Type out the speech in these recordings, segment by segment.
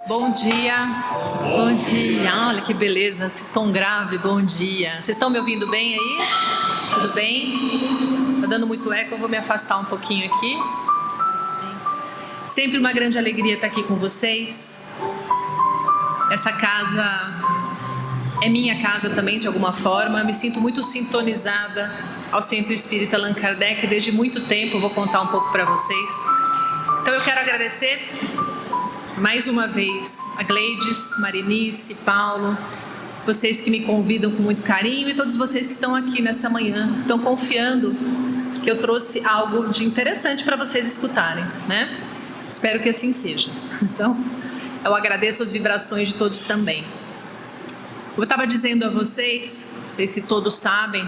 Bom dia, bom dia, olha que beleza, esse tom grave, bom dia. Vocês estão me ouvindo bem aí? Tudo bem? Tá dando muito eco, eu vou me afastar um pouquinho aqui. Sempre uma grande alegria estar aqui com vocês. Essa casa é minha casa também, de alguma forma. Eu me sinto muito sintonizada ao Centro Espírita Allan Kardec desde muito tempo, eu vou contar um pouco para vocês. Então eu quero agradecer mais uma vez a Gleides, Marinice, Paulo, vocês que me convidam com muito carinho e todos vocês que estão aqui nessa manhã, estão confiando que eu trouxe algo de interessante para vocês escutarem, né? Espero que assim seja. Então, eu agradeço as vibrações de todos também. Eu estava dizendo a vocês, não sei se todos sabem,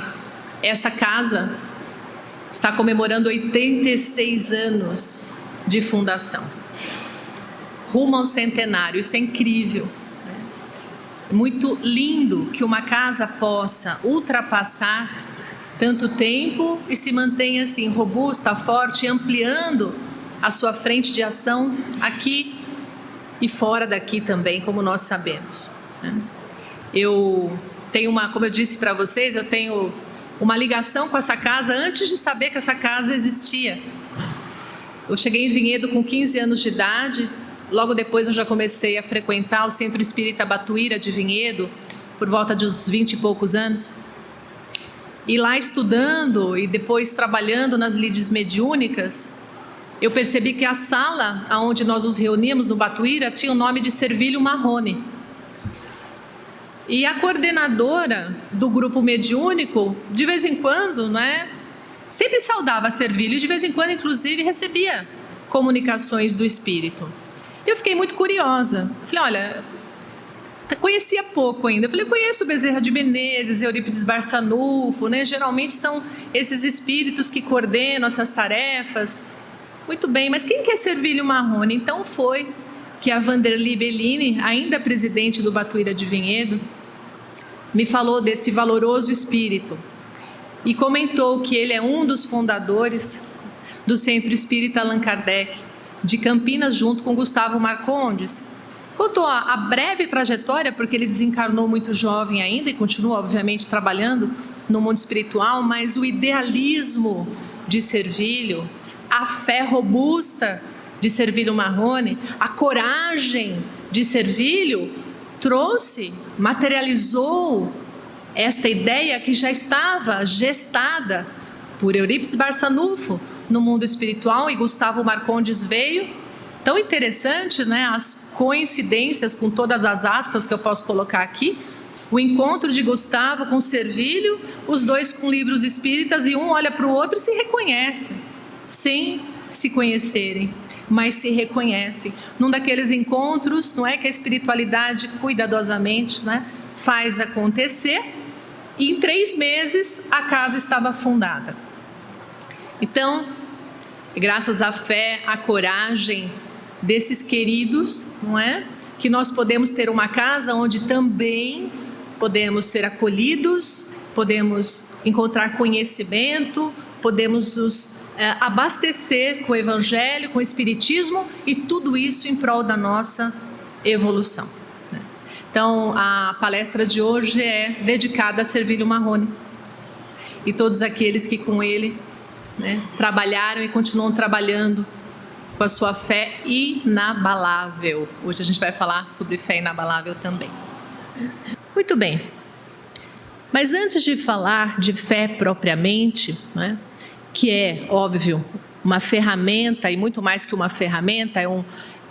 essa casa está comemorando 86 anos de fundação. Rumo ao centenário, isso é incrível. Muito lindo que uma casa possa ultrapassar tanto tempo e se mantenha assim robusta, forte, ampliando a sua frente de ação aqui e fora daqui também, como nós sabemos. Eu tenho como eu disse para vocês, eu tenho uma ligação com essa casa antes de saber que essa casa existia. Eu cheguei em Vinhedo com 15 anos de idade. Logo depois eu já comecei a frequentar o Centro Espírita Batuíra de Vinhedo, por volta de uns 20 e poucos anos. E lá estudando e depois trabalhando nas lides mediúnicas, eu percebi que a sala onde nós nos reuníamos no Batuíra tinha o nome de Servilho Marrone. E a coordenadora do grupo mediúnico, de vez em quando, sempre saudava Servilho e de vez em quando, inclusive, recebia comunicações do Espírito. Eu fiquei muito curiosa. Falei, olha, conhecia pouco ainda. Eu falei, conheço Bezerra de Menezes, Eurípides Barçanufo, Geralmente são esses espíritos que coordenam essas tarefas. Muito bem, mas quem que é Servilho Marrone? Então foi que a Vanderly Bellini, ainda presidente do Batuíra de Vinhedo, me falou desse valoroso espírito e comentou que ele é um dos fundadores do Centro Espírita Allan Kardec, de Campinas, junto com Gustavo Marcondes. Contou a breve trajetória, porque ele desencarnou muito jovem ainda e continua, obviamente, trabalhando no mundo espiritual, mas o idealismo de Servilho, a fé robusta de Servilho Marrone, a coragem de Servilho materializou esta ideia que já estava gestada por Eurípides Barçanufo no mundo espiritual, e Gustavo Marcondes veio. Tão interessante, as coincidências, com todas as aspas que eu posso colocar aqui, o encontro de Gustavo com Servilho, os dois com livros espíritas, e um olha para o outro e se reconhece, sem se conhecerem, mas se reconhecem. Num daqueles encontros, que a espiritualidade cuidadosamente faz acontecer, e em 3 meses a casa estava fundada. Então, graças à fé, à coragem desses queridos, que nós podemos ter uma casa onde também podemos ser acolhidos, podemos encontrar conhecimento, podemos nos abastecer com o Evangelho, com o Espiritismo, e tudo isso em prol da nossa evolução. Então, a palestra de hoje é dedicada a Servilho Marrone e todos aqueles que com ele trabalharam e continuam trabalhando com a sua fé inabalável. Hoje a gente vai falar sobre fé inabalável também. Muito bem. Mas antes de falar de fé propriamente, que é, óbvio, uma ferramenta, e muito mais que uma ferramenta,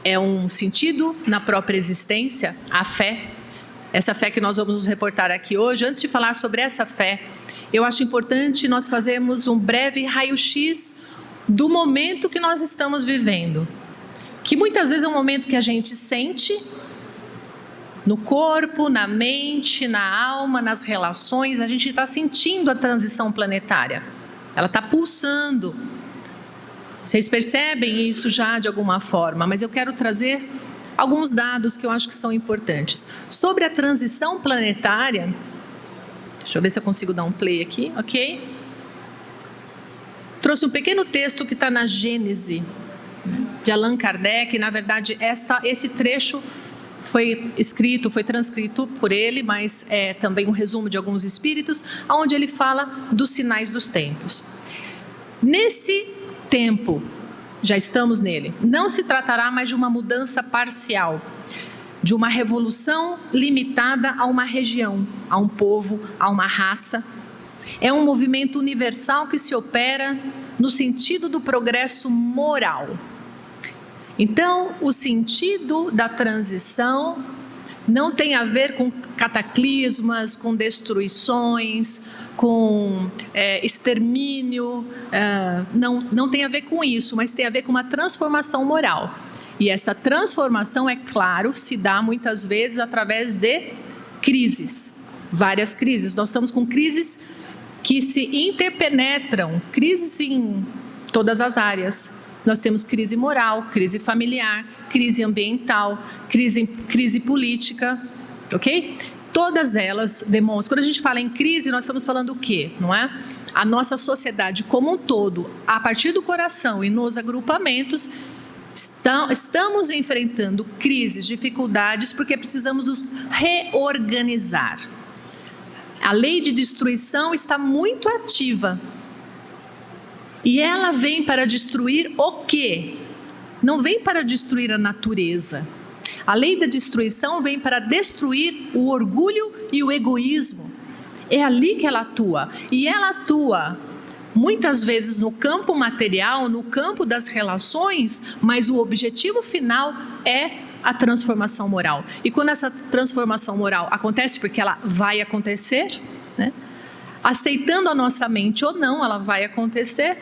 é um sentido na própria existência, a fé, essa fé que nós vamos nos reportar aqui hoje. Antes de falar sobre essa fé, eu acho importante nós fazermos um breve raio-x do momento que nós estamos vivendo, que muitas vezes é um momento que a gente sente no corpo, na mente, na alma, nas relações. A gente está sentindo a transição planetária, ela está pulsando. Vocês percebem isso já de alguma forma, mas eu quero trazer alguns dados que eu acho que são importantes. Sobre a transição planetária, deixa eu ver se eu consigo dar um play aqui, ok? Trouxe um pequeno texto que está na Gênese de Allan Kardec. Na verdade, esse trecho foi escrito, foi transcrito por ele, mas é também um resumo de alguns espíritos, onde ele fala dos sinais dos tempos. Nesse tempo, já estamos nele, não se tratará mais de uma mudança parcial, de uma revolução limitada a uma região, a um povo, a uma raça. É um movimento universal que se opera no sentido do progresso moral. Então, o sentido da transição não tem a ver com cataclismas, com destruições, com extermínio, não tem a ver com isso, mas tem a ver com uma transformação moral. E essa transformação, é claro, se dá muitas vezes através de crises, várias crises. Nós estamos com crises que se interpenetram, crises em todas as áreas. Nós temos crise moral, crise familiar, crise ambiental, crise política, ok? Todas elas demonstram. Quando a gente fala em crise, nós estamos falando o quê? Não é? A nossa sociedade como um todo, a partir do coração e nos agrupamentos, estamos enfrentando crises, dificuldades, porque precisamos nos reorganizar. A lei de destruição está muito ativa. E ela vem para destruir o quê? Não vem para destruir a natureza. A lei da destruição vem para destruir o orgulho e o egoísmo. É ali que ela atua. E ela atua muitas vezes no campo material, no campo das relações, mas o objetivo final é a transformação moral. E quando essa transformação moral acontece, porque ela vai acontecer, né? Aceitando a nossa mente ou não, ela vai acontecer,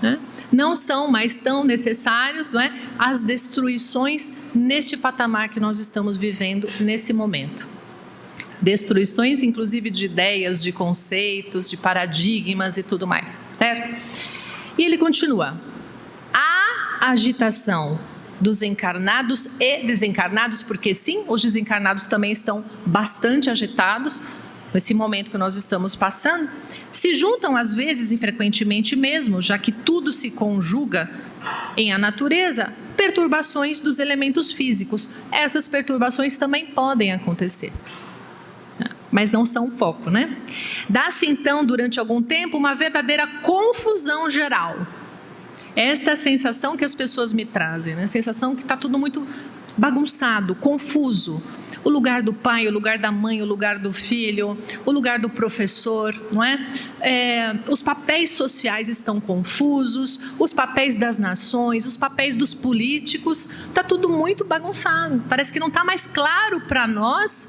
né? Não são mais tão necessários, não é, as destruições neste patamar que nós estamos vivendo nesse momento. Destruições, inclusive, de ideias, de conceitos, de paradigmas e tudo mais, certo? E ele continua. A agitação dos encarnados e desencarnados, porque sim, os desencarnados também estão bastante agitados nesse momento que nós estamos passando, se juntam às vezes e frequentemente mesmo, já que tudo se conjuga em a natureza, perturbações dos elementos físicos. Essas perturbações também podem acontecer, mas não são o foco, né? Dá-se então, durante algum tempo, uma verdadeira confusão geral. Esta é a sensação que as pessoas me trazem, né? A sensação que está tudo muito bagunçado, confuso. O lugar do pai, o lugar da mãe, o lugar do filho, o lugar do professor, não é? Os papéis sociais estão confusos, os papéis das nações, os papéis dos políticos, está tudo muito bagunçado. Parece que não está mais claro para nós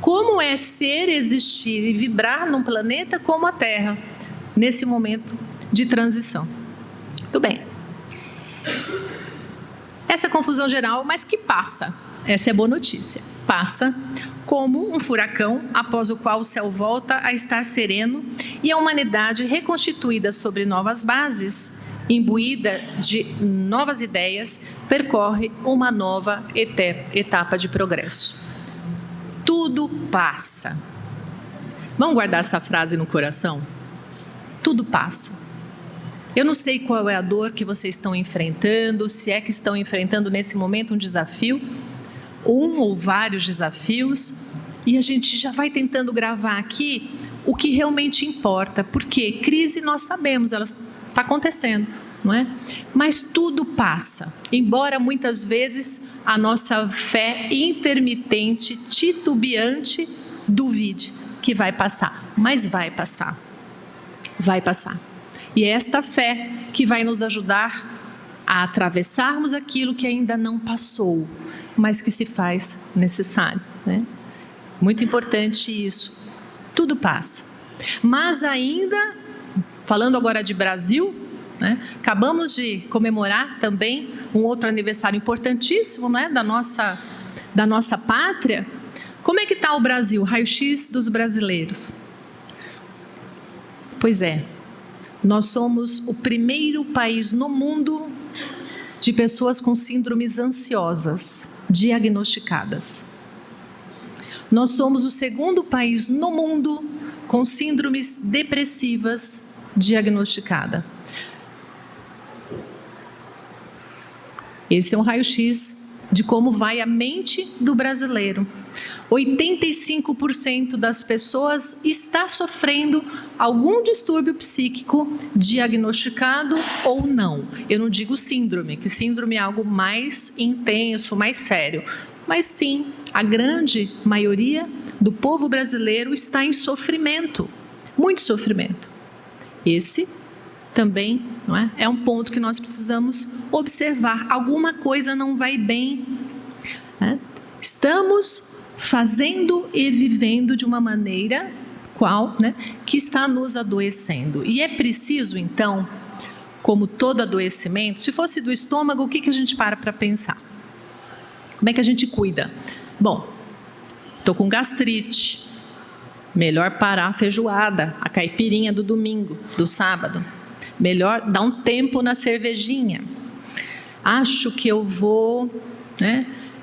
como é ser, existir e vibrar num planeta como a Terra, nesse momento de transição. Tudo bem. Essa confusão geral, mas que passa. Essa é a boa notícia. Passa como um furacão, após o qual o céu volta a estar sereno e a humanidade reconstituída sobre novas bases, imbuída de novas ideias, percorre uma nova etapa de progresso. Tudo passa. Vamos guardar essa frase no coração? Tudo passa. Eu não sei qual é a dor que vocês estão enfrentando, se é que estão enfrentando nesse momento um desafio, um ou vários desafios, e a gente já vai tentando gravar aqui o que realmente importa, porque crise nós sabemos, ela está acontecendo, não é? Mas tudo passa, embora muitas vezes a nossa fé intermitente, titubeante, duvide que vai passar, mas vai passar, vai passar. E é esta fé que vai nos ajudar a atravessarmos aquilo que ainda não passou, mas que se faz necessário, né? Muito importante isso. Tudo passa. Mas ainda, falando agora de Brasil, né? Acabamos de comemorar também um outro aniversário importantíssimo, né? da nossa pátria. Como é que está o Brasil? Raio-x dos brasileiros. Pois é. Nós somos o primeiro país no mundo de pessoas com síndromes ansiosas diagnosticadas. Nós somos o segundo país no mundo com síndromes depressivas diagnosticadas. Esse é um raio-x de como vai a mente do brasileiro. 85% das pessoas está sofrendo algum distúrbio psíquico, diagnosticado ou não. Eu não digo síndrome, que síndrome é algo mais intenso, mais sério. Mas sim, a grande maioria do povo brasileiro está em sofrimento, muito sofrimento. Esse também, não é? É um ponto que nós precisamos observar. Alguma coisa não vai bem, né? Estamos fazendo e vivendo de uma maneira que está nos adoecendo. E é preciso, então, como todo adoecimento, se fosse do estômago, o que a gente para pensar? Como é que a gente cuida? Bom, estou com gastrite, melhor parar a feijoada, a caipirinha do domingo, do sábado. Melhor dar um tempo na cervejinha. Acho que eu vou,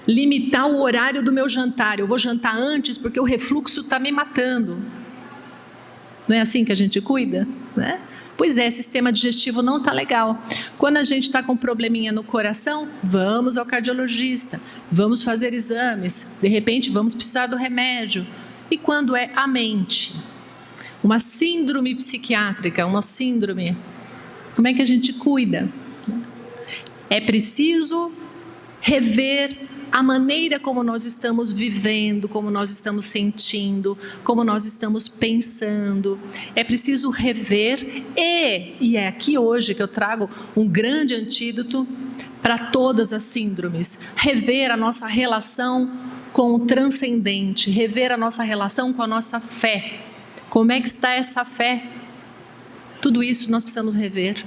limitar o horário do meu jantar. Eu vou jantar antes porque o refluxo está me matando. Não é assim que a gente cuida? Né? Pois é, sistema digestivo não está legal. Quando a gente está com um probleminha no coração, vamos ao cardiologista, vamos fazer exames, de repente vamos precisar do remédio. E quando é a mente? Uma síndrome psiquiátrica, uma síndrome, como é que a gente cuida? É preciso rever a maneira como nós estamos vivendo, como nós estamos sentindo, como nós estamos pensando. É preciso rever e é aqui hoje que eu trago um grande antídoto para todas as síndromes. Rever a nossa relação com o transcendente, rever a nossa relação com a nossa fé. Como é que está essa fé? Tudo isso nós precisamos rever.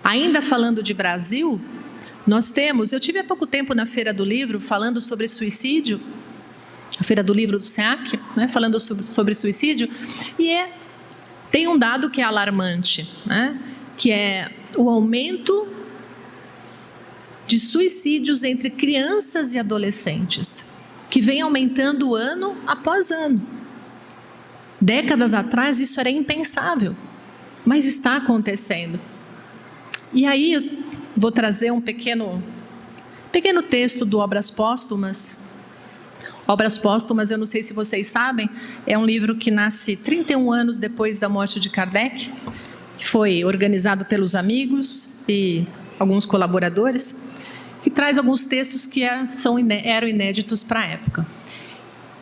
Ainda falando de Brasil, eu tive há pouco tempo na Feira do Livro falando sobre suicídio, a Feira do Livro do SEAC, falando sobre suicídio, e tem um dado que é alarmante, que é o aumento de suicídios entre crianças e adolescentes, que vem aumentando ano após ano. Décadas atrás isso era impensável, mas está acontecendo. E aí eu vou trazer um pequeno texto do Obras Póstumas. Obras Póstumas, eu não sei se vocês sabem, é um livro que nasce 31 anos depois da morte de Kardec, que foi organizado pelos amigos e alguns colaboradores, que traz alguns textos que eram inéditos para a época.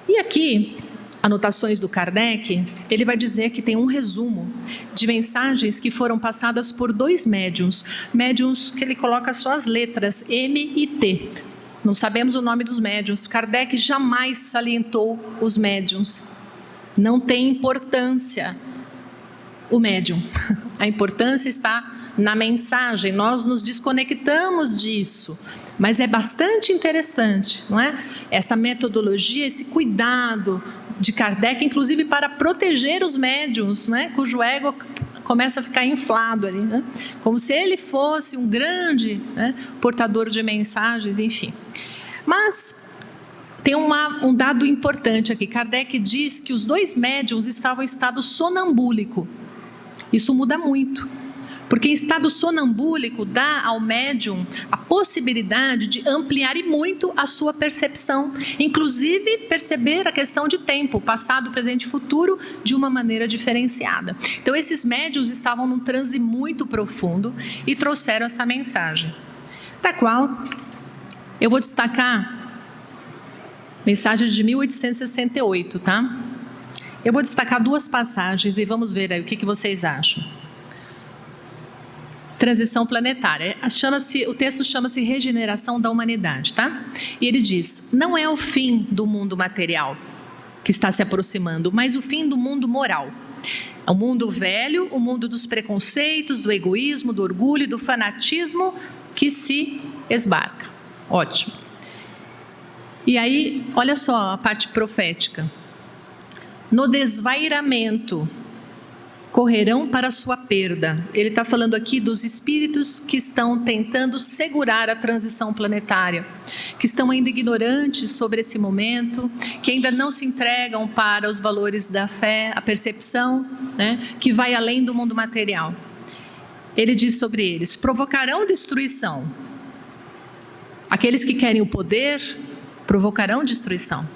E aqui, anotações do Kardec, ele vai dizer que tem um resumo de mensagens que foram passadas por 2 médiuns que ele coloca só as letras M e T. Não sabemos o nome dos médiuns. Kardec jamais salientou os médiuns. Não tem importância o médium. A importância está na mensagem. Nós nos desconectamos disso. Mas é bastante interessante, não é? Essa metodologia, esse cuidado de Kardec, inclusive para proteger os médiuns, não é? Cujo ego começa a ficar inflado ali, né? Como se ele fosse um grande portador de mensagens, enfim. Mas tem um dado importante aqui. Kardec diz que os 2 médiuns estavam em estado sonambúlico. Isso muda muito. Porque em estado sonambúlico dá ao médium a possibilidade de ampliar e muito a sua percepção, inclusive perceber a questão de tempo, passado, presente e futuro, de uma maneira diferenciada. Então esses médiuns estavam num transe muito profundo e trouxeram essa mensagem, da qual eu vou destacar mensagem de 1868, tá? Eu vou destacar 2 passagens e vamos ver aí o que vocês acham. Transição planetária. O texto chama-se Regeneração da Humanidade, tá? E ele diz: não é o fim do mundo material que está se aproximando, mas o fim do mundo moral. O mundo velho, o mundo dos preconceitos, do egoísmo, do orgulho, do fanatismo que se esbarca. Ótimo. E aí, olha só a parte profética. No desvairamento correrão para a sua perda. Ele está falando aqui dos espíritos que estão tentando segurar a transição planetária, que estão ainda ignorantes sobre esse momento, que ainda não se entregam para os valores da fé, a percepção, que vai além do mundo material. Ele diz sobre eles: provocarão destruição. Aqueles que querem o poder provocarão destruição,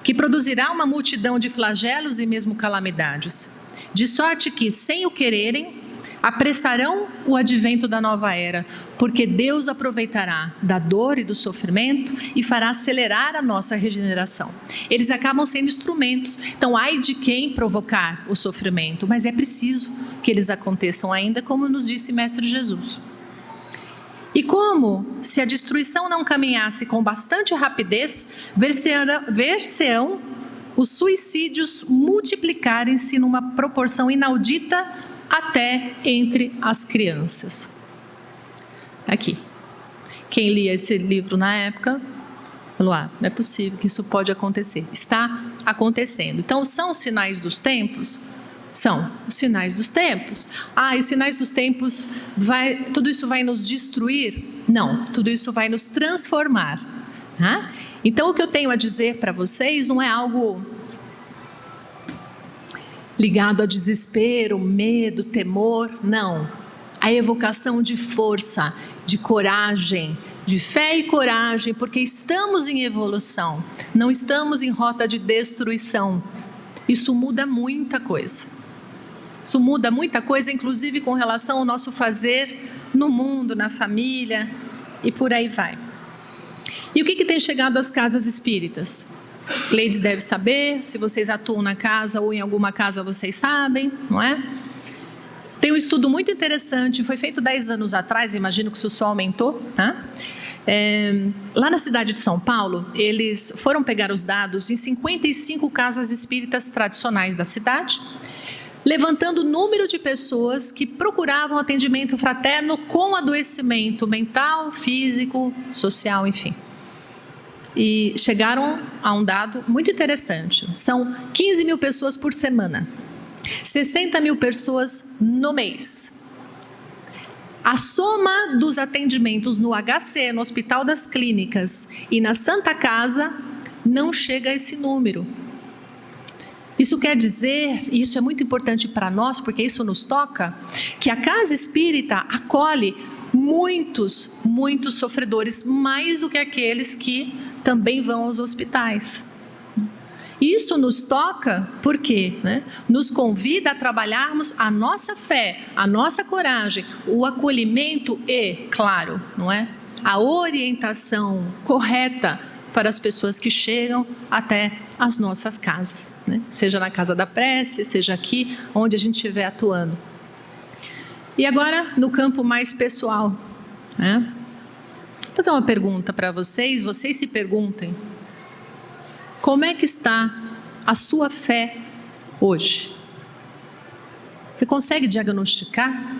que produzirá uma multidão de flagelos e mesmo calamidades, de sorte que, sem o quererem, apressarão o advento da nova era, porque Deus aproveitará da dor e do sofrimento e fará acelerar a nossa regeneração. Eles acabam sendo instrumentos, então ai de quem provocar o sofrimento, mas é preciso que eles aconteçam ainda, como nos disse Mestre Jesus. E como, se a destruição não caminhasse com bastante rapidez, ver-se-ão os suicídios multiplicarem-se numa proporção inaudita até entre as crianças. Aqui. Quem lia esse livro na época, falou, não é possível que isso pode acontecer. Está acontecendo. Então, são os sinais dos tempos? São os sinais dos tempos. E os sinais dos tempos, tudo isso vai nos destruir? Não, tudo isso vai nos transformar. Então, o que eu tenho a dizer para vocês não é algo ligado a desespero, medo, temor, não. A evocação de força, de coragem, de fé e coragem, porque estamos em evolução, não estamos em rota de destruição. Isso muda muita coisa. Isso muda muita coisa, inclusive com relação ao nosso fazer no mundo, na família e por aí vai. E o que tem chegado às casas espíritas? Gleides deve saber, se vocês atuam na casa ou em alguma casa vocês sabem, não é? Tem um estudo muito interessante, foi feito 10 anos atrás, imagino que isso só aumentou, tá? Lá na cidade de São Paulo, eles foram pegar os dados em 55 casas espíritas tradicionais da cidade, levantando o número de pessoas que procuravam atendimento fraterno com adoecimento mental, físico, social, enfim. E chegaram a um dado muito interessante. São 15 mil pessoas por semana, 60 mil pessoas no mês. A soma dos atendimentos no HC, no Hospital das Clínicas e na Santa Casa, não chega a esse número. Isso quer dizer, e isso é muito importante para nós, porque isso nos toca, que a casa espírita acolhe muitos sofredores, mais do que aqueles que também vão aos hospitais. Isso nos toca porque nos convida a trabalharmos a nossa fé, a nossa coragem, o acolhimento e, claro, a orientação correta para as pessoas que chegam até as nossas casas, seja na casa da prece, seja aqui onde a gente estiver atuando. E agora, no campo mais pessoal, vou fazer uma pergunta para vocês se perguntem: como é que está a sua fé hoje? Você consegue diagnosticar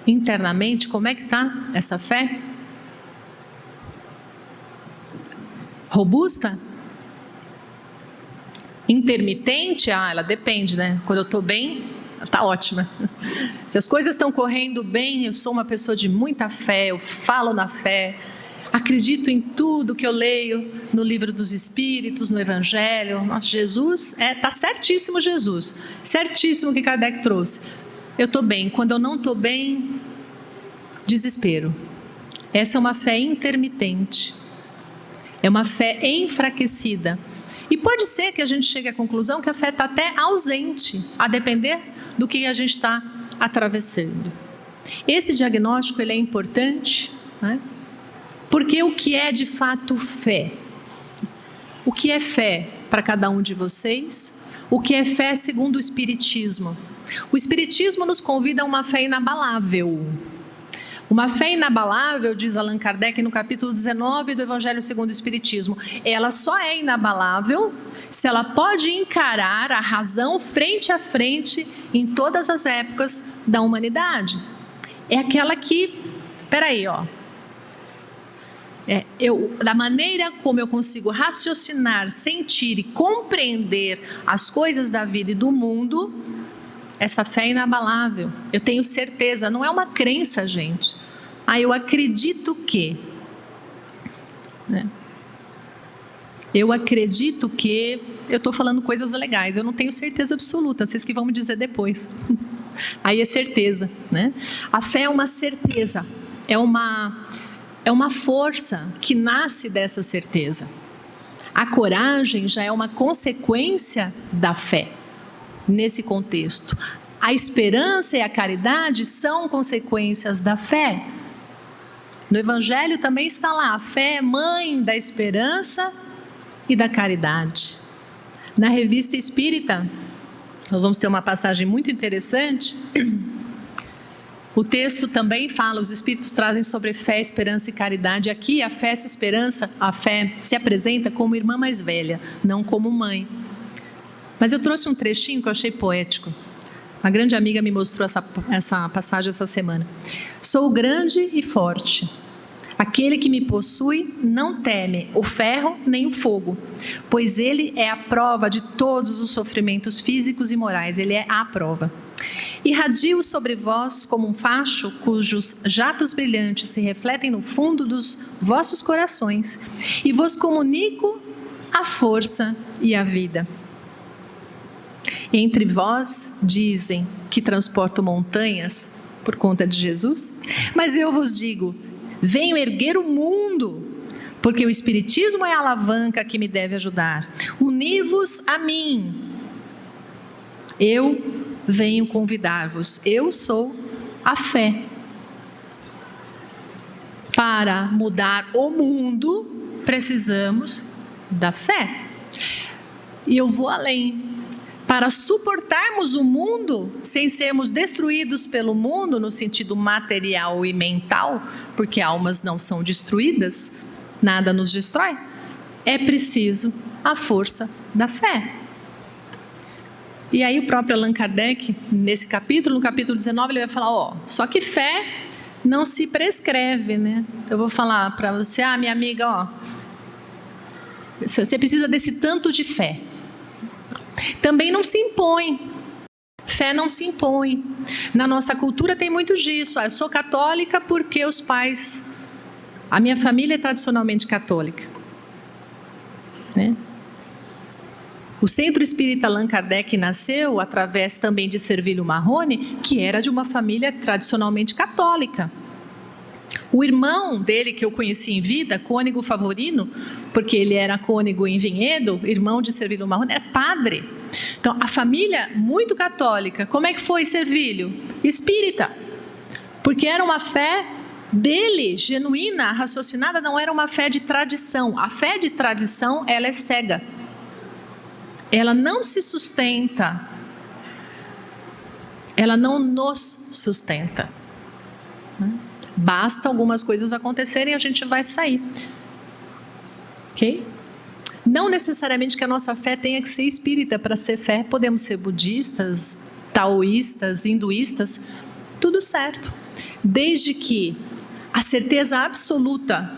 internamente como é que está essa fé? Robusta? Intermitente? Ela depende, Quando eu estou bem, ela está ótima. Se as coisas estão correndo bem, eu sou uma pessoa de muita fé, eu falo na fé, acredito em tudo que eu leio no livro dos Espíritos, no Evangelho. Nossa, Jesus, está certíssimo Jesus, certíssimo o que Kardec trouxe. Eu estou bem. Quando eu não estou bem, desespero. Essa é uma fé intermitente. É uma fé enfraquecida. E pode ser que a gente chegue à conclusão que a fé está até ausente, a depender do que a gente está atravessando. Esse diagnóstico ele é importante, porque o que é de fato fé? O que é fé para cada um de vocês? O que é fé segundo o Espiritismo? O Espiritismo nos convida a uma fé inabalável. Uma fé inabalável, diz Allan Kardec no capítulo 19 do Evangelho segundo o Espiritismo, ela só é inabalável se ela pode encarar a razão frente a frente em todas as épocas da humanidade. É aquela que, da maneira como eu consigo raciocinar, sentir e compreender as coisas da vida e do mundo, essa fé é inabalável. Eu tenho certeza, não é uma crença, gente. Eu acredito que. Eu acredito que. Eu estou falando coisas legais, eu não tenho certeza absoluta, vocês que vão me dizer depois. Aí é certeza, A fé é uma certeza, É uma força que nasce dessa certeza. A coragem já é uma consequência da fé, nesse contexto. A esperança e a caridade são consequências da fé. No Evangelho também está lá, a fé é mãe da esperança e da caridade. Na Revista Espírita, nós vamos ter uma passagem muito interessante. O texto também fala, os Espíritos trazem sobre fé, esperança e caridade. Aqui a fé se apresenta como irmã mais velha, não como mãe. Mas eu trouxe um trechinho que eu achei poético. Uma grande amiga me mostrou essa passagem essa semana. Sou grande e forte. Aquele que me possui não teme o ferro nem o fogo, pois ele é a prova de todos os sofrimentos físicos e morais. Ele é a prova. Irradio sobre vós como um facho cujos jatos brilhantes se refletem no fundo dos vossos corações e vos comunico a força e a vida. Entre vós dizem que transporto montanhas por conta de Jesus, mas eu vos digo, venho erguer o mundo, porque o Espiritismo é a alavanca que me deve ajudar. Uni-vos a mim. Eu venho convidar-vos. Eu sou a fé. Para mudar o mundo, precisamos da fé. E eu vou além. Para suportarmos o mundo, sem sermos destruídos pelo mundo, no sentido material e mental, porque almas não são destruídas, nada nos destrói, é preciso a força da fé. E aí o próprio Allan Kardec, nesse capítulo, no capítulo 19, ele vai falar, só que fé não se prescreve, né? Eu vou falar para você, minha amiga, você precisa desse tanto de fé. Também não se impõe. Fé não se impõe. Na nossa cultura tem muito disso. Eu sou católica porque a minha família é tradicionalmente católica, né? O Centro Espírita Allan Kardec nasceu através também de Servilho Marrone, que era de uma família tradicionalmente católica. O irmão dele, que eu conheci em vida, Cônego Favorino, porque ele era cônego em Vinhedo, irmão de Servilho Marrone, era padre. Então, a família muito católica. Como é que foi Servilho? Espírita. Porque era uma fé dele, genuína, raciocinada, não era uma fé de tradição. A fé de tradição, ela é cega. Ela não se sustenta. Ela não nos sustenta. Basta algumas coisas acontecerem e a gente vai sair. Ok? Não necessariamente que a nossa fé tenha que ser espírita para ser fé. Podemos ser budistas, taoístas, hinduístas, tudo certo. Desde que a certeza absoluta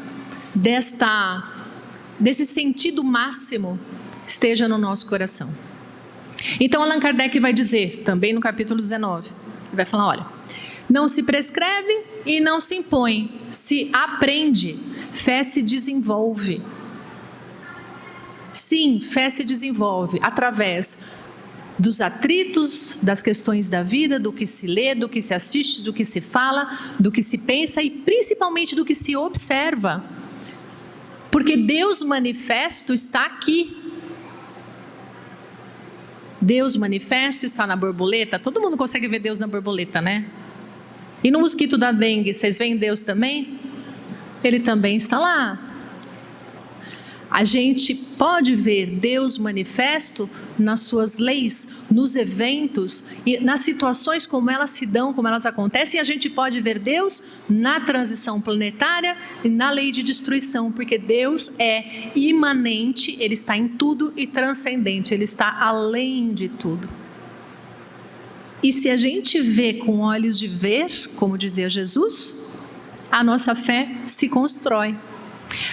desse sentido máximo esteja no nosso coração. Então Allan Kardec vai dizer, também no capítulo 19, ele vai falar, olha, não se prescreve e não se impõe, se aprende, fé se desenvolve. Sim, fé se desenvolve através dos atritos, das questões da vida, do que se lê, do que se assiste, do que se fala, do que se pensa e principalmente do que se observa. Porque Deus manifesto está aqui. Deus manifesto está na borboleta. Todo mundo consegue ver Deus na borboleta, né? E no mosquito da dengue, vocês veem Deus também? Ele também está lá. A gente pode ver Deus manifesto nas suas leis, nos eventos e nas situações como elas se dão, como elas acontecem. E a gente pode ver Deus na transição planetária e na lei de destruição, porque Deus é imanente, Ele está em tudo e transcendente, Ele está além de tudo. E se a gente vê com olhos de ver, como dizia Jesus, a nossa fé se constrói.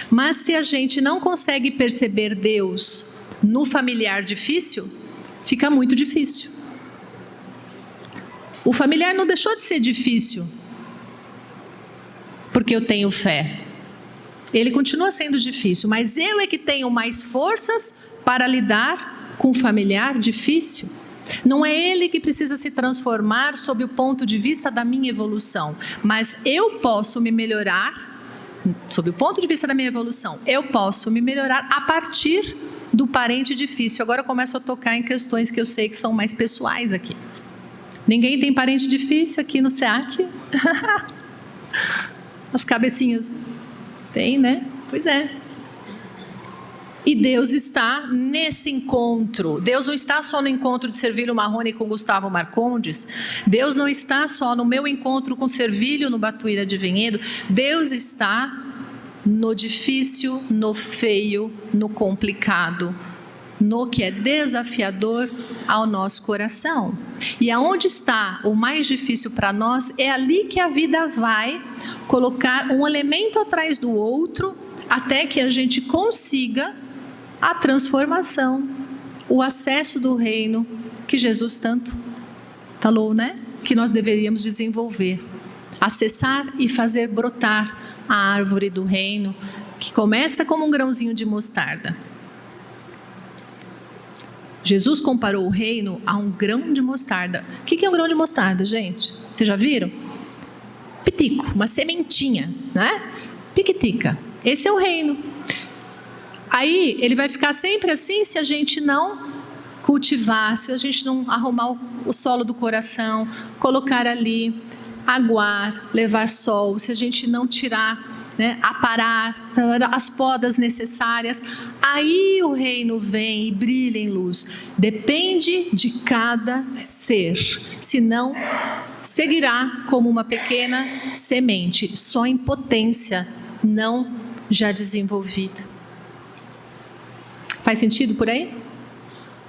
Mas se a gente não consegue perceber Deus no familiar difícil, fica muito difícil. O familiar não deixou de ser difícil porque eu tenho fé. Ele continua sendo difícil, mas eu é que tenho mais forças para lidar com o familiar difícil. Não é ele que precisa se transformar sob o ponto de vista da minha evolução, mas eu posso me melhorar sob o ponto de vista da minha evolução, eu posso me melhorar a partir do parente difícil. Agora eu começo a tocar em questões que eu sei que são mais pessoais aqui. Ninguém tem parente difícil aqui no SEAC? As cabecinhas. Tem, né? Pois é. E Deus está nesse encontro. Deus não está só no encontro de Servilho Marrone com Gustavo Marcondes. Deus não está só no meu encontro com Servilho no Batuíra de Vinhedo. Deus está no difícil, no feio, no complicado, no que é desafiador ao nosso coração. E aonde está o mais difícil para nós, é ali que a vida vai colocar um elemento atrás do outro, até que a gente consiga a transformação, o acesso do reino que Jesus tanto falou, né? Que nós deveríamos desenvolver, acessar e fazer brotar a árvore do reino, que começa como um grãozinho de mostarda. Jesus comparou o reino a um grão de mostarda. O que é um grão de mostarda, gente? Vocês já viram? Pitico, uma sementinha, né? Piquitica. Esse é o reino. Aí ele vai ficar sempre assim se a gente não cultivar, se a gente não arrumar o solo do coração, colocar ali, aguar, levar sol, se a gente não tirar, né, aparar as podas necessárias, aí o reino vem e brilha em luz. Depende de cada ser, senão seguirá como uma pequena semente, só em potência, não já desenvolvida. Faz sentido por aí?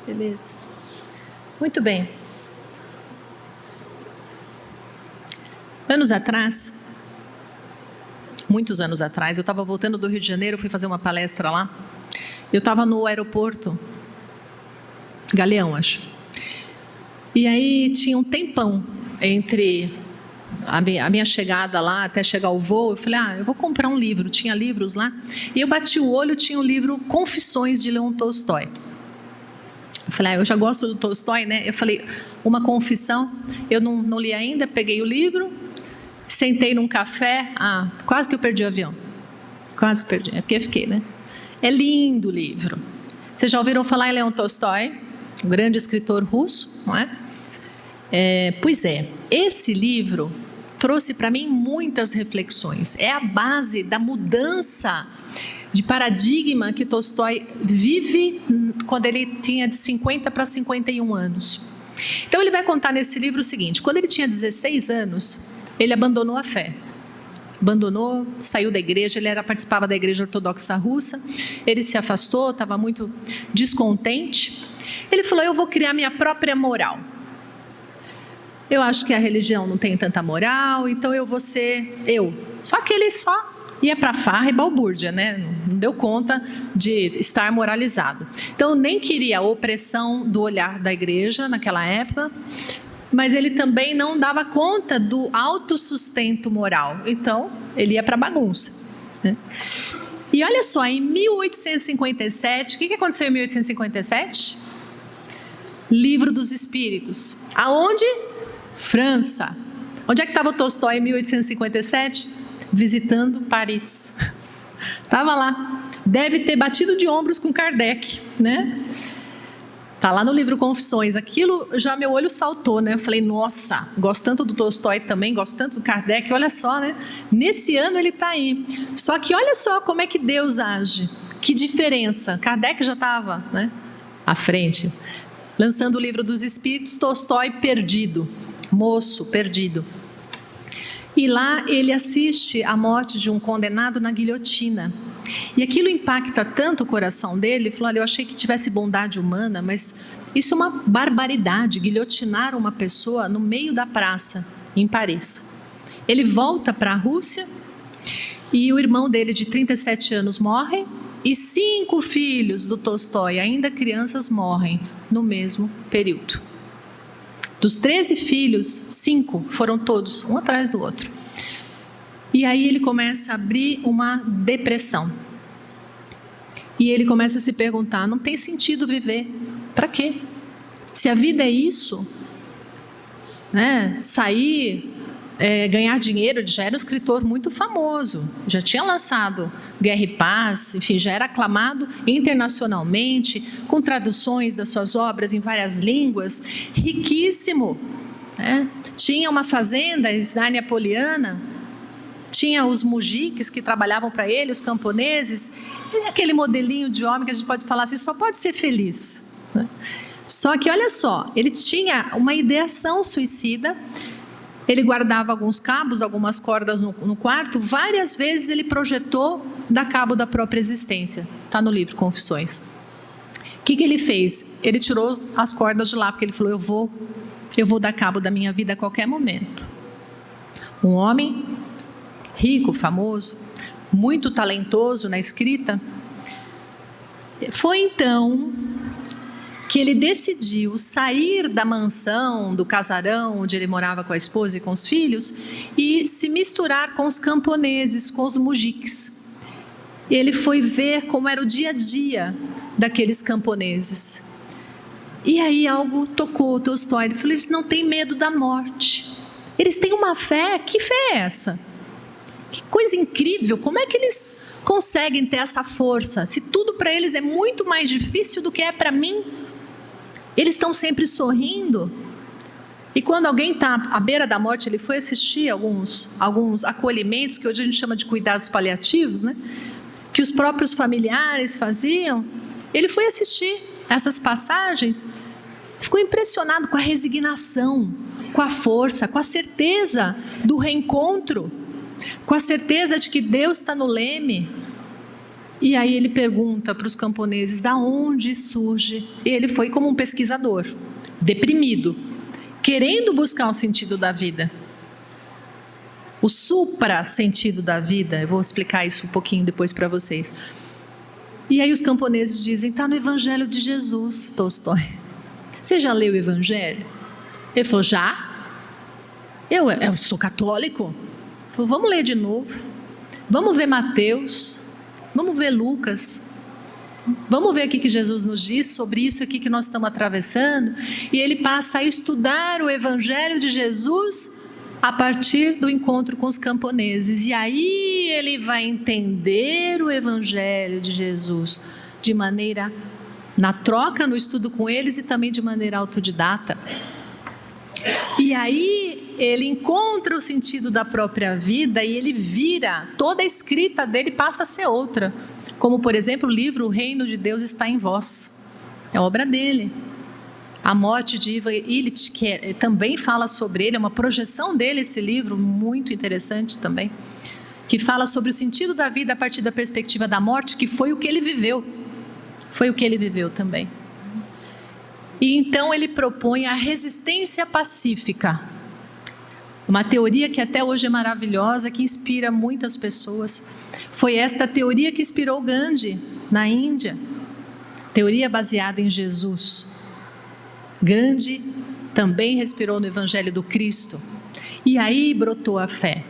Beleza. Muito bem. Anos atrás, muitos anos atrás, eu estava voltando do Rio de Janeiro, fui fazer uma palestra lá. Eu estava no aeroporto, Galeão, acho. E aí tinha um tempão entre a minha chegada lá até chegar ao voo. Eu falei, eu vou comprar um livro. Tinha livros lá. E eu bati o olho, tinha o livro Confissões de Leon Tolstói. Eu falei, eu já gosto do Tolstói, né? Eu falei, uma confissão. Eu não li ainda, peguei o livro, sentei num café. Quase que eu perdi o avião. Quase que perdi, é porque eu fiquei, né? É lindo o livro. Vocês já ouviram falar em Leon Tolstói? Um grande escritor russo, não é? Pois é, esse livro trouxe para mim muitas reflexões. É a base da mudança de paradigma que Tolstói vive quando ele tinha de 50 para 51 anos. Então ele vai contar nesse livro o seguinte: quando ele tinha 16 anos, ele abandonou a fé. Abandonou, saiu da igreja, ele participava da igreja ortodoxa russa, ele se afastou, estava muito descontente. Ele falou, eu vou criar minha própria moral. Eu acho que a religião não tem tanta moral, então eu vou ser eu. Só que ele só ia para farra e balbúrdia, né? Não deu conta de estar moralizado. Então nem queria a opressão do olhar da igreja naquela época, mas ele também não dava conta do autossustento moral. Então ele ia para bagunça, né? E olha só, em 1857, o que aconteceu em 1857? Livro dos Espíritos. Aonde? França. Onde é que estava o Tolstói em 1857? Visitando Paris. Estava lá. Deve ter batido de ombros com Kardec, né? Está lá no livro Confissões. Aquilo, já meu olho saltou, né? Eu falei, nossa, gosto tanto do Tolstói também, gosto tanto do Kardec, olha só, né? Nesse ano ele está aí. Só que olha só como é que Deus age. Que diferença. Kardec já estava, né, à frente. Lançando o livro dos Espíritos, Tolstói perdido. Moço, perdido. E lá ele assiste à morte de um condenado na guilhotina. E aquilo impacta tanto o coração dele, ele falou, olha, eu achei que tivesse bondade humana, mas isso é uma barbaridade, guilhotinar uma pessoa no meio da praça, em Paris. Ele volta para a Rússia e o irmão dele de 37 anos morre e 5 filhos do Tolstói, ainda crianças, morrem no mesmo período. Dos 13 filhos, 5 foram todos, um atrás do outro. E aí ele começa a abrir uma depressão. E ele começa a se perguntar, não tem sentido viver, para quê? Se a vida é isso, né? Sair, ganhar dinheiro. Ele já era um escritor muito famoso, já tinha lançado Guerra e Paz, enfim, já era aclamado internacionalmente, com traduções das suas obras em várias línguas, riquíssimo, né? Tinha uma fazenda, Snarnia Poliana, tinha os mujiques que trabalhavam para ele, os camponeses. Ele é aquele modelinho de homem que a gente pode falar assim, só pode ser feliz, né? Só que olha só, ele tinha uma ideação suicida. Ele guardava alguns cabos, algumas cordas no quarto. Várias vezes ele projetou dar cabo da própria existência. Está no livro Confissões. O que ele fez? Ele tirou as cordas de lá, porque ele falou, eu vou dar cabo da minha vida a qualquer momento. Um homem rico, famoso, muito talentoso na escrita. Foi então que ele decidiu sair da mansão, do casarão onde ele morava com a esposa e com os filhos, e se misturar com os camponeses, com os mujiques. Ele foi ver como era o dia a dia daqueles camponeses. E aí algo tocou Tolstói. Ele falou, eles não têm medo da morte. Eles têm uma fé. Que fé é essa? Que coisa incrível. Como é que eles conseguem ter essa força? Se tudo para eles é muito mais difícil do que é para mim. Eles estão sempre sorrindo. E quando alguém está à beira da morte, ele foi assistir alguns acolhimentos, que hoje a gente chama de cuidados paliativos, né? Que os próprios familiares faziam. Ele foi assistir essas passagens, ficou impressionado com a resignação, com a força, com a certeza do reencontro, com a certeza de que Deus está no leme. E aí ele pergunta para os camponeses, da onde surge? E ele foi como um pesquisador, deprimido, querendo buscar o sentido da vida. O supra-sentido da vida. Eu vou explicar isso um pouquinho depois para vocês. E aí os camponeses dizem, está no Evangelho de Jesus, Tolstói. Você já leu o Evangelho? Ele falou, já? Eu sou católico. Ele falou, vamos ler de novo. Vamos ver Mateus. Vamos ver Lucas. Vamos ver aqui que Jesus nos diz sobre isso aqui que nós estamos atravessando. E ele passa a estudar o Evangelho de Jesus a partir do encontro com os camponeses. E aí ele vai entender o Evangelho de Jesus de maneira, na troca, no estudo com eles, e também de maneira autodidata. E aí ele encontra o sentido da própria vida e ele vira, toda a escrita dele passa a ser outra. Como, por exemplo, o livro O Reino de Deus está em Vós. É obra dele. A morte de Ivan Illich, que também fala sobre ele, é uma projeção dele esse livro, muito interessante também, que fala sobre o sentido da vida a partir da perspectiva da morte, que foi o que ele viveu. Foi o que ele viveu também. E então ele propõe a resistência pacífica. Uma teoria que até hoje é maravilhosa, que inspira muitas pessoas. Foi esta teoria que inspirou Gandhi na Índia. Teoria baseada em Jesus. Gandhi também respirou no Evangelho do Cristo. E aí brotou a fé.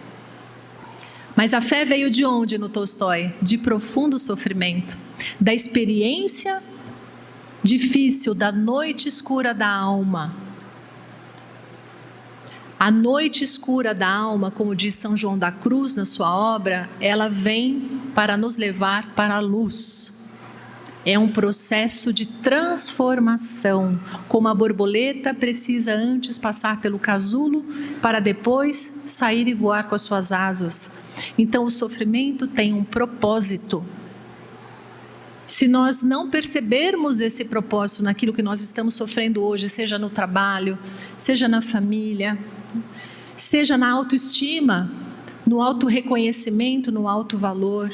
Mas a fé veio de onde no Tolstói? De profundo sofrimento, da experiência difícil da noite escura da alma. A noite escura da alma, como diz São João da Cruz na sua obra, ela vem para nos levar para a luz. É um processo de transformação, como a borboleta precisa antes passar pelo casulo para depois sair e voar com as suas asas. Então o sofrimento tem um propósito. Se nós não percebermos esse propósito naquilo que nós estamos sofrendo hoje, seja no trabalho, seja na família, seja na autoestima, no autorreconhecimento, no autovalor.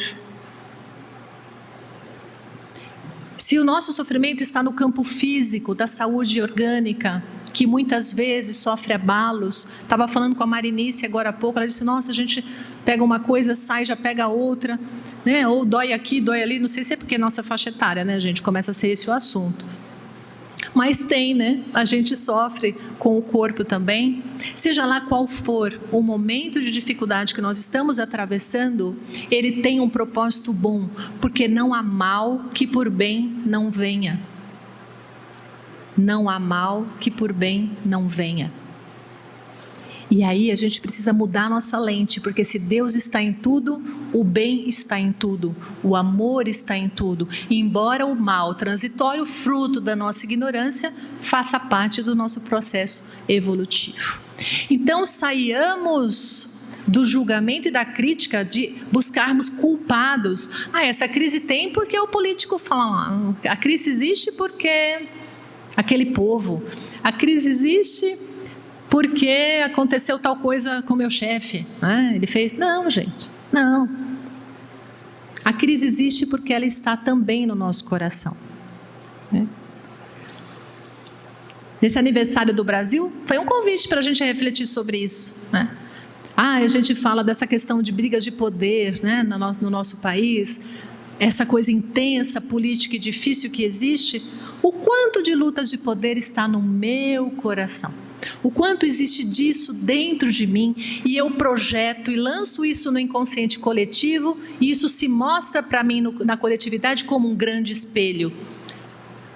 Se o nosso sofrimento está no campo físico, da saúde orgânica, que muitas vezes sofre abalos. Estava falando com a Marinice agora há pouco, ela disse, nossa, a gente pega uma coisa, sai, já pega outra, né? Ou dói aqui, dói ali, não sei se é porque é nossa faixa etária, né, gente? Começa a ser esse o assunto. Mas tem, né? A gente sofre com o corpo também. Seja lá qual for o momento de dificuldade que nós estamos atravessando, ele tem um propósito bom, porque não há mal que por bem não venha. Não há mal que por bem não venha. E aí a gente precisa mudar a nossa lente, porque se Deus está em tudo, o bem está em tudo, o amor está em tudo. E embora o mal transitório, fruto da nossa ignorância, faça parte do nosso processo evolutivo. Então saiamos do julgamento e da crítica de buscarmos culpados. Essa crise tem porque o político fala, a crise existe porque aquele povo, a crise existe porque aconteceu tal coisa com meu chefe, ele fez. Não, gente, não. A crise existe porque ela está também no nosso coração. Nesse aniversário do Brasil, foi um convite para a gente refletir sobre isso. A gente fala dessa questão de brigas de poder, no nosso país, essa coisa intensa, política e difícil que existe. O quanto de lutas de poder está no meu coração? O quanto existe disso dentro de mim e eu projeto e lanço isso no inconsciente coletivo e isso se mostra para mim na coletividade como um grande espelho,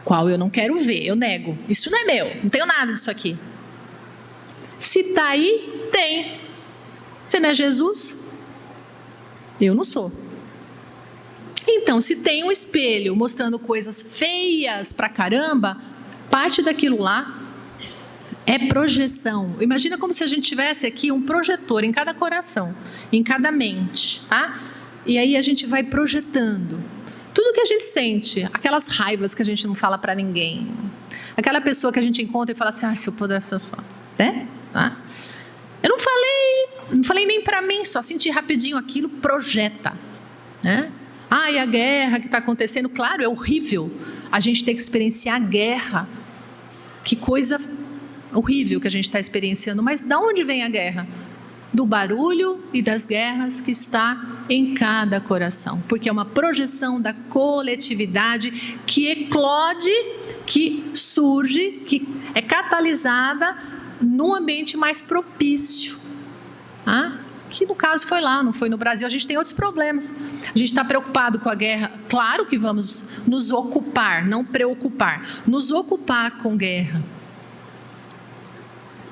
qual eu não quero ver, eu nego. Isso não é meu, não tenho nada disso aqui. Se está aí, tem. Você não é Jesus? Eu não sou. Então, se tem um espelho mostrando coisas feias pra caramba, parte daquilo lá é projeção. Imagina como se a gente tivesse aqui um projetor em cada coração, em cada mente, tá? E aí a gente vai projetando tudo que a gente sente, aquelas raivas que a gente não fala pra ninguém, aquela pessoa que a gente encontra e fala assim, se eu pudesse só, tá? Eu não falei nem pra mim, só senti rapidinho aquilo, projeta, e a guerra que está acontecendo, claro, é horrível a gente ter que experienciar a guerra, que coisa horrível que a gente está experienciando, mas de onde vem a guerra? Do barulho e das guerras que está em cada coração, porque é uma projeção da coletividade que eclode, que surge, que é catalisada num ambiente mais propício, que no caso foi lá, não foi no Brasil. A gente tem outros problemas, a gente está preocupado com a guerra, claro que vamos nos ocupar, não preocupar, nos ocupar com guerra.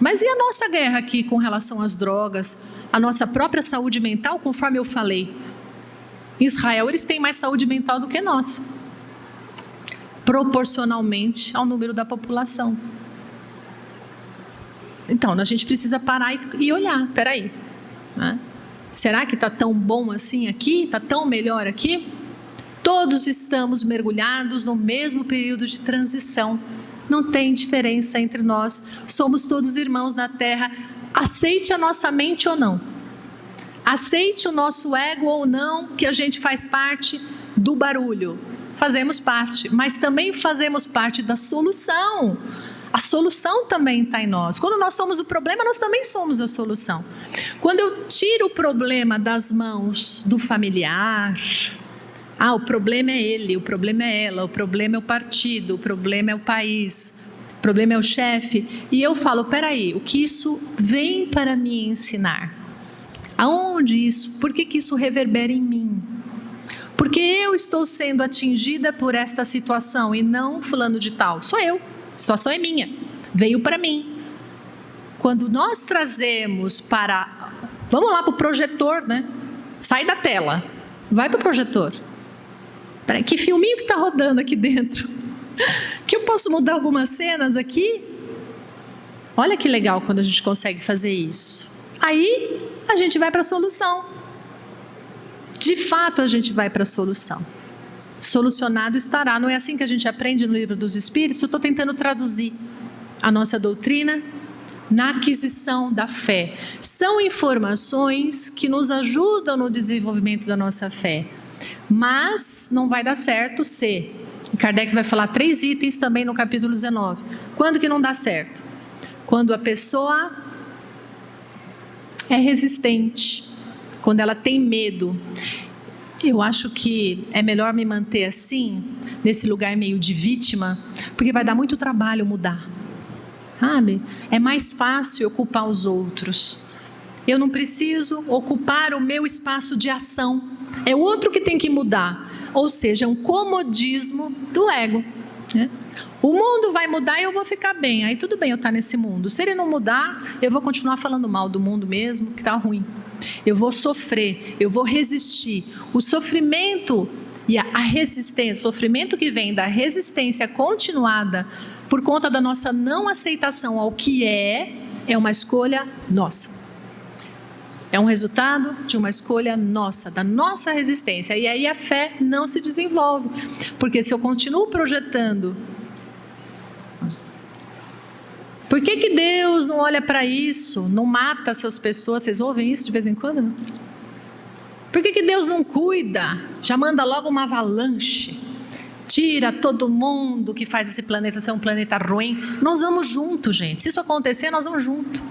Mas e a nossa guerra aqui com relação às drogas, a nossa própria saúde mental, conforme eu falei? Em Israel eles têm mais saúde mental do que nós, proporcionalmente ao número da população. Então a gente precisa parar e olhar, peraí, será que está tão bom assim aqui? Está tão melhor aqui? Todos estamos mergulhados no mesmo período de transição. Não tem diferença entre nós. Somos todos irmãos na Terra. Aceite a nossa mente ou não. Aceite o nosso ego ou não, que a gente faz parte do barulho. Fazemos parte, mas também fazemos parte da solução. A solução também está em nós. Quando nós somos o problema, nós também somos a solução. Quando eu tiro o problema das mãos do familiar, o problema é ele, o problema é ela, o problema é o partido, o problema é o país, o problema é o chefe, e eu falo, peraí, o que isso vem para me ensinar? Aonde isso? Por que isso reverbera em mim? Porque eu estou sendo atingida por esta situação e não fulano de tal, sou eu. A situação é minha, veio para mim. Quando nós trazemos para... Vamos lá para o projetor, Sai da tela, vai para o projetor. Peraí, que filminho que está rodando aqui dentro? Que eu posso mudar algumas cenas aqui? Olha que legal quando a gente consegue fazer isso. Aí a gente vai para a solução. De fato a gente vai para a solução. Solucionado estará. Não é assim que a gente aprende no Livro dos Espíritos? Eu estou tentando traduzir a nossa doutrina na aquisição da fé. São informações que nos ajudam no desenvolvimento da nossa fé. Mas não vai dar certo se... Kardec vai falar 3 itens também no capítulo 19. Quando que não dá certo? Quando a pessoa é resistente, quando ela tem medo. Eu acho que é melhor me manter assim, nesse lugar meio de vítima, porque vai dar muito trabalho mudar, sabe? É mais fácil ocupar os outros. Eu não preciso ocupar o meu espaço de ação. É o outro que tem que mudar. Ou seja, é um comodismo do ego. né? O mundo vai mudar e eu vou ficar bem. Aí tudo bem eu estar nesse mundo. Se ele não mudar, eu vou continuar falando mal do mundo mesmo, que está ruim. Eu vou sofrer, eu vou resistir. O sofrimento e a resistência, o sofrimento que vem da resistência continuada por conta da nossa não aceitação ao que é uma escolha nossa. É um resultado de uma escolha nossa, da nossa resistência. E aí a fé não se desenvolve. Porque se eu continuo projetando, por que Deus não olha para isso, não mata essas pessoas? Vocês ouvem isso de vez em quando, não? Por que Deus não cuida? Já manda logo uma avalanche. Tira todo mundo que faz esse planeta ser um planeta ruim. Nós vamos junto, gente. Se isso acontecer, nós vamos junto.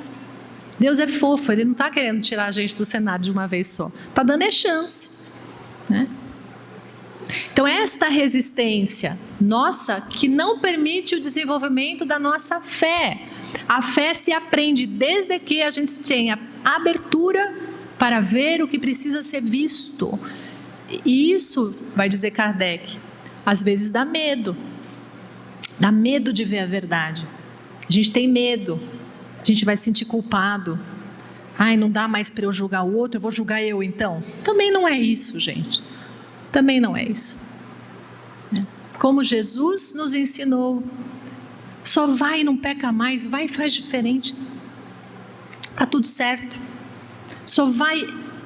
Deus é fofo, Ele não está querendo tirar a gente do cenário de uma vez só. Está dando chance, né? Então, esta resistência nossa que não permite o desenvolvimento da nossa fé. A fé se aprende desde que a gente tenha abertura para ver o que precisa ser visto. E isso, vai dizer Kardec, às vezes dá medo. Dá medo de ver a verdade. A gente tem medo. A gente vai se sentir culpado. Ai, não dá mais para eu julgar o outro, eu vou julgar eu então. Também não é isso, gente. Também não é isso. Como Jesus nos ensinou, só vai e não peca mais, vai e faz diferente. Está tudo certo. Só vai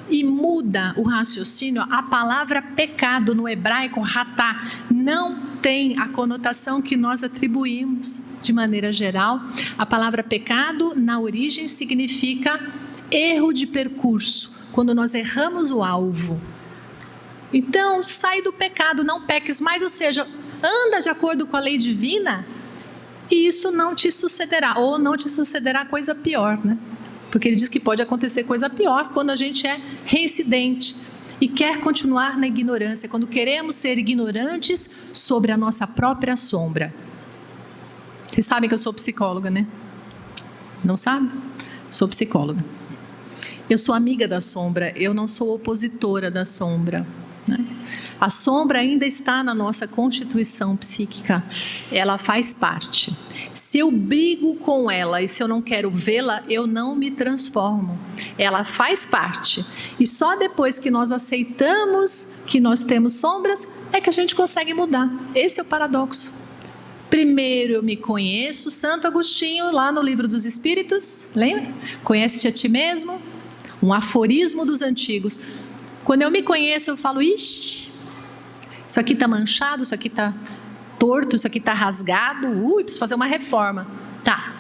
e muda o raciocínio. A palavra pecado no hebraico, ratá, não tem a conotação que nós atribuímos de maneira geral. A palavra pecado, na origem, significa erro de percurso, quando nós erramos o alvo. Então, sai do pecado, não peques mais, ou seja, anda de acordo com a lei divina e isso não te sucederá, ou não te sucederá coisa pior, né? Porque ele diz que pode acontecer coisa pior quando a gente é reincidente e quer continuar na ignorância, quando queremos ser ignorantes sobre a nossa própria sombra. Vocês sabem que eu sou psicóloga, né? Não sabe? Sou psicóloga. Eu sou amiga da sombra, eu não sou opositora da sombra, né? A sombra ainda está na nossa constituição psíquica, ela faz parte. Se eu brigo com ela e se eu não quero vê-la, eu não me transformo. Ela faz parte. E só depois que nós aceitamos que nós temos sombras, é que a gente consegue mudar. Esse é o paradoxo. Primeiro eu me conheço, Santo Agostinho, lá no Livro dos Espíritos, lembra? Conhece-te a ti mesmo, um aforismo dos antigos. Quando eu me conheço, eu falo, ixi, isso aqui está manchado, isso aqui está torto, isso aqui está rasgado, preciso fazer uma reforma. Tá,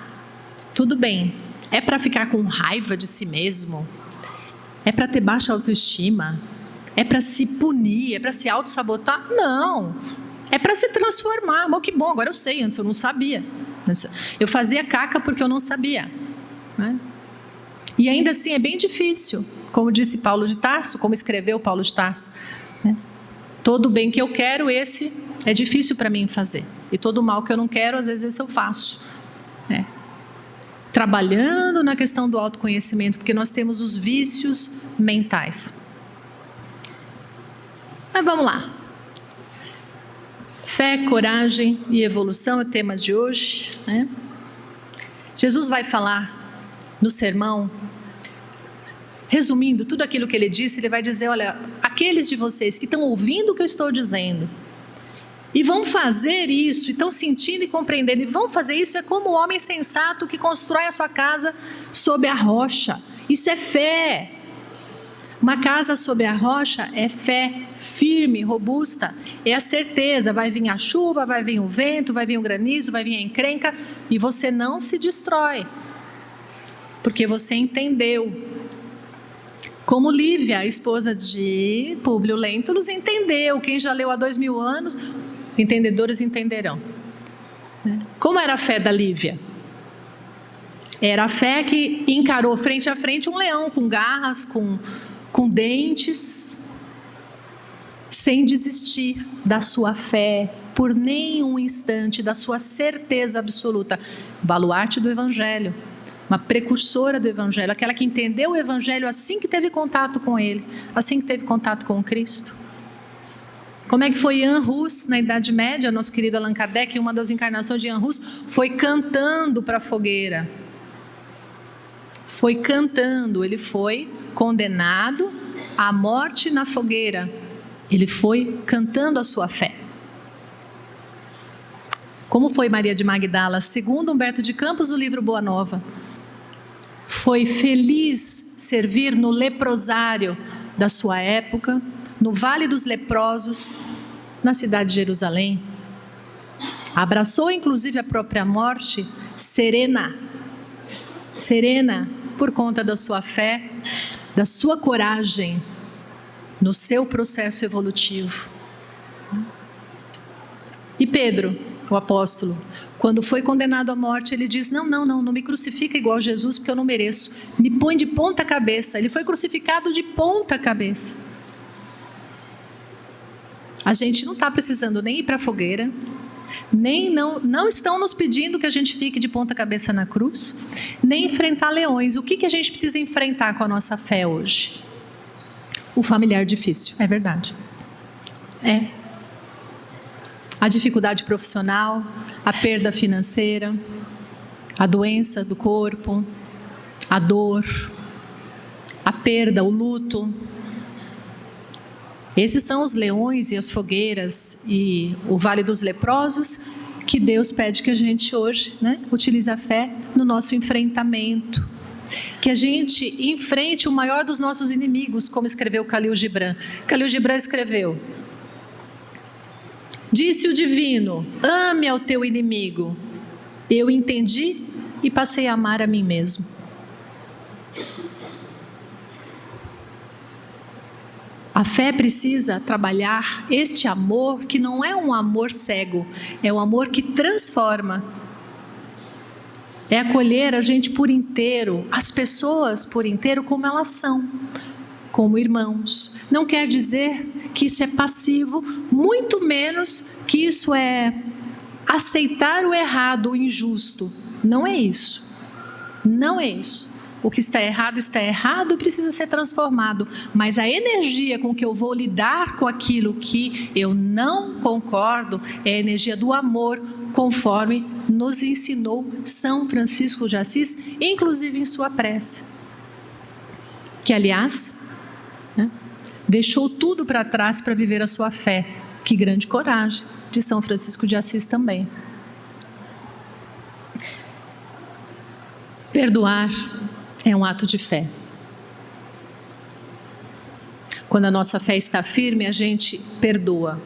tudo bem. É para ficar com raiva de si mesmo? É para ter baixa autoestima? É para se punir? É para se auto-sabotar? Não. É para se transformar. Mas que bom, agora eu sei, antes eu não sabia. Eu fazia caca porque eu não sabia, né? E ainda assim é bem difícil, como disse Paulo de Tarso, como escreveu Paulo de Tarso, né? Todo o bem que eu quero, esse é difícil para mim fazer. E todo o mal que eu não quero, às vezes esse eu faço, né? Trabalhando na questão do autoconhecimento, porque nós temos os vícios mentais. Mas vamos lá. Fé, coragem e evolução é o tema de hoje, né? Jesus vai falar no sermão, resumindo tudo aquilo que ele disse, ele vai dizer, olha, aqueles de vocês que estão ouvindo o que eu estou dizendo e vão fazer isso, e estão sentindo e compreendendo, e vão fazer isso, é como o homem sensato que constrói a sua casa sob a rocha. Isso é fé. Uma casa sob a rocha é fé firme, robusta, é a certeza, vai vir a chuva, vai vir o vento, vai vir o granizo, vai vir a encrenca, e você não se destrói, porque você entendeu. Como Lívia, a esposa de Públio Lentulus, entendeu. Quem já leu há 2000 anos, entendedores entenderão. Como era a fé da Lívia? Era a fé que encarou frente a frente um leão com garras, com dentes, sem desistir da sua fé por nenhum instante, da sua certeza absoluta. Baluarte do Evangelho. Uma precursora do Evangelho, aquela que entendeu o Evangelho assim que teve contato com ele, assim que teve contato com Cristo. Como é que foi Jan Hus na Idade Média? Nosso querido Allan Kardec, uma das encarnações de Jan Hus, foi cantando para a fogueira. Foi cantando, ele foi condenado à morte na fogueira. Ele foi cantando a sua fé. Como foi Maria de Magdala? Segundo Humberto de Campos, no livro Boa Nova, foi feliz servir no leprosário da sua época, no Vale dos Leprosos, na cidade de Jerusalém. Abraçou inclusive a própria morte, serena por conta da sua fé, da sua coragem no seu processo evolutivo. E Pedro, o apóstolo, quando foi condenado à morte, ele diz: não me crucifica igual Jesus, porque eu não mereço, me põe de ponta cabeça. Ele foi crucificado de ponta cabeça. A gente não está precisando nem ir para a fogueira, não estão nos pedindo que a gente fique de ponta cabeça na cruz, nem enfrentar leões. O que a gente precisa enfrentar com a nossa fé hoje? O familiar difícil, é verdade. A dificuldade profissional, a perda financeira, a doença do corpo, a dor, a perda, o luto. Esses são os leões e as fogueiras e o Vale dos Leprosos que Deus pede que a gente hoje, utilize a fé no nosso enfrentamento. Que a gente enfrente o maior dos nossos inimigos, como escreveu Khalil Gibran. Khalil Gibran escreveu: disse o divino, ame ao teu inimigo. Eu entendi e passei a amar a mim mesmo. A fé precisa trabalhar este amor que não é um amor cego, é um amor que transforma. É acolher a gente por inteiro, as pessoas por inteiro como elas são, como irmãos. Não quer dizer que isso é passivo, muito menos que isso é aceitar o errado, o injusto. Não é isso. Não é isso. O que está errado e precisa ser transformado. Mas a energia com que eu vou lidar com aquilo que eu não concordo é a energia do amor, conforme nos ensinou São Francisco de Assis, inclusive em sua prece. Que, aliás, deixou tudo para trás para viver a sua fé. Que grande coragem de São Francisco de Assis também. Perdoar é um ato de fé. Quando a nossa fé está firme, a gente perdoa.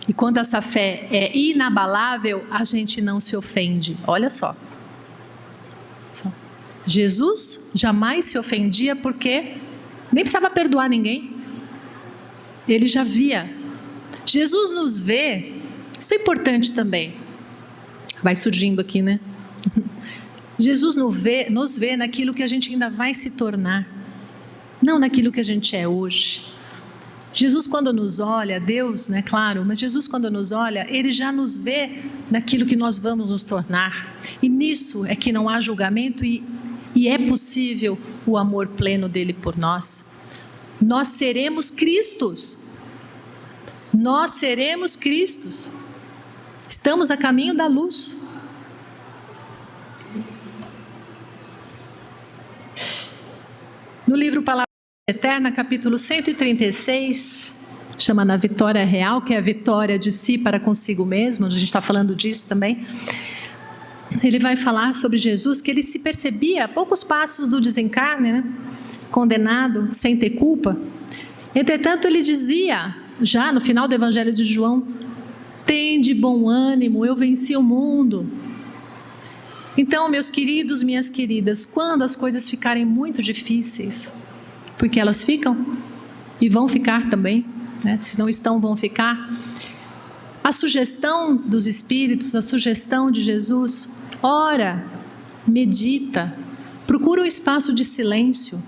E quando essa fé é inabalável, a gente não se ofende. Olha só. Jesus jamais se ofendia porque nem precisava perdoar ninguém. Ele já via. Jesus nos vê. Isso é importante também. Vai surgindo aqui, né? Jesus nos vê naquilo que a gente ainda vai se tornar, não naquilo que a gente é hoje. Jesus, quando nos olha, Deus, claro, mas Jesus, quando nos olha, Ele já nos vê naquilo que nós vamos nos tornar. E nisso é que não há julgamento e é possível o amor pleno dEle por nós. Nós seremos Cristos. Nós seremos Cristos. Estamos a caminho da luz. No livro Palavra Eterna, capítulo 136, chama na Vitória Real, que é a vitória de si para consigo mesmo, a gente está falando disso também. Ele vai falar sobre Jesus, que ele se percebia a poucos passos do desencarne, condenado, sem ter culpa. Entretanto, ele dizia, já no final do Evangelho de João: tende bom ânimo, eu venci o mundo. Então, meus queridos, minhas queridas, quando as coisas ficarem muito difíceis, porque elas ficam e vão ficar também, se não estão, vão ficar, a sugestão dos Espíritos, a sugestão de Jesus: ora, medita, procura um espaço de silêncio,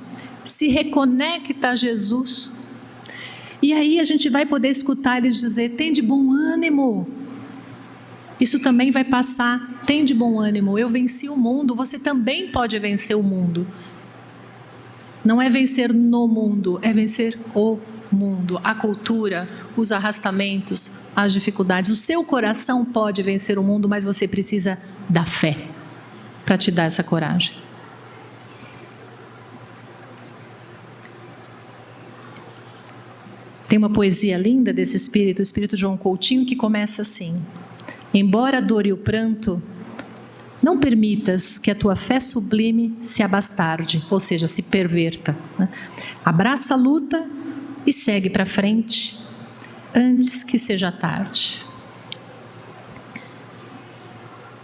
se reconecta a Jesus, e aí a gente vai poder escutar ele dizer: tem de bom ânimo. Isso também vai passar. Tem de bom ânimo, eu venci o mundo, você também pode vencer o mundo. Não é vencer no mundo, é vencer o mundo, a cultura, os arrastamentos, as dificuldades. O seu coração pode vencer o mundo, mas você precisa da fé para te dar essa coragem. Tem uma poesia linda desse espírito, o espírito João Coutinho, que começa assim: embora a dor e o pranto, não permitas que a tua fé sublime se abastarde, ou seja, se perverta, né? Abraça a luta e segue para frente, antes que seja tarde.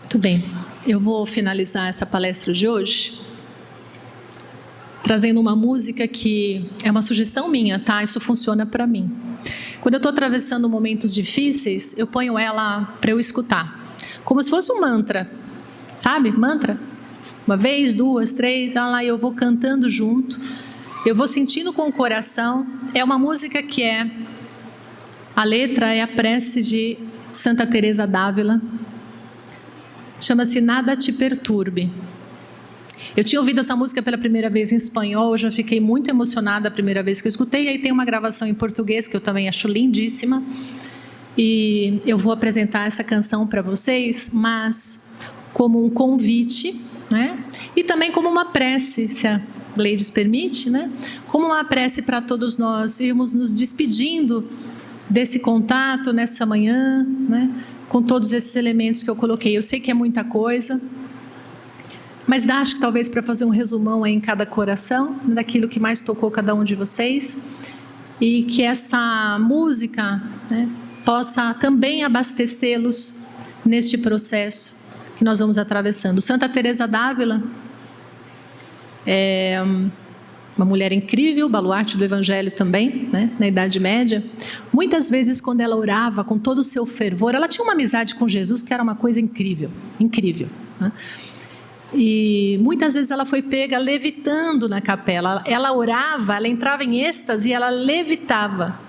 Muito bem, eu vou finalizar essa palestra de hoje trazendo uma música que é uma sugestão minha, tá? Isso funciona para mim. Quando eu estou atravessando momentos difíceis, eu ponho ela para eu escutar, como se fosse um mantra, sabe? Mantra. Uma vez, duas, três, lá eu vou cantando junto, eu vou sentindo com o coração. É uma música que a letra é a prece de Santa Teresa d'Ávila, chama-se Nada Te Perturbe. Eu tinha ouvido essa música pela primeira vez em espanhol, eu já fiquei muito emocionada a primeira vez que eu escutei, e aí tem uma gravação em português que eu também acho lindíssima, e eu vou apresentar essa canção para vocês, mas como um convite, né? E também como uma prece, se a Gleides permite, né? Como uma prece para todos nós irmos nos despedindo desse contato nessa manhã, né? Com todos esses elementos que eu coloquei. Eu sei que é muita coisa, mas acho que talvez para fazer um resumão aí em cada coração, daquilo que mais tocou cada um de vocês, e que essa música, né, possa também abastecê-los neste processo que nós vamos atravessando. Santa Teresa d'Ávila é uma mulher incrível, baluarte do Evangelho também, né, na Idade Média. Muitas vezes, quando ela orava com todo o seu fervor, ela tinha uma amizade com Jesus que era uma coisa incrível, incrível, né? E muitas vezes ela foi pega levitando na capela. Ela orava, ela entrava em êxtase e ela levitava.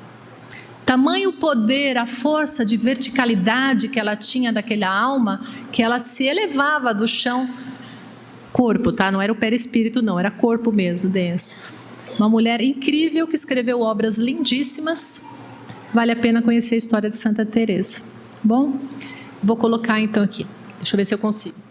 Tamanho poder, a força de verticalidade que ela tinha daquela alma, que ela se elevava do chão. Corpo, tá? Não era o perispírito, não, era corpo mesmo, denso. Uma mulher incrível que escreveu obras lindíssimas. Vale a pena conhecer a história de Santa Teresa. Bom, vou colocar então aqui. Deixa eu ver se eu consigo.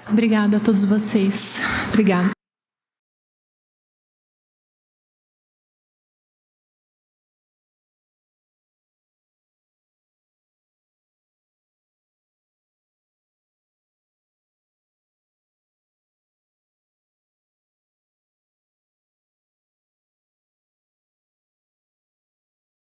Obrigada a todos vocês. Obrigada.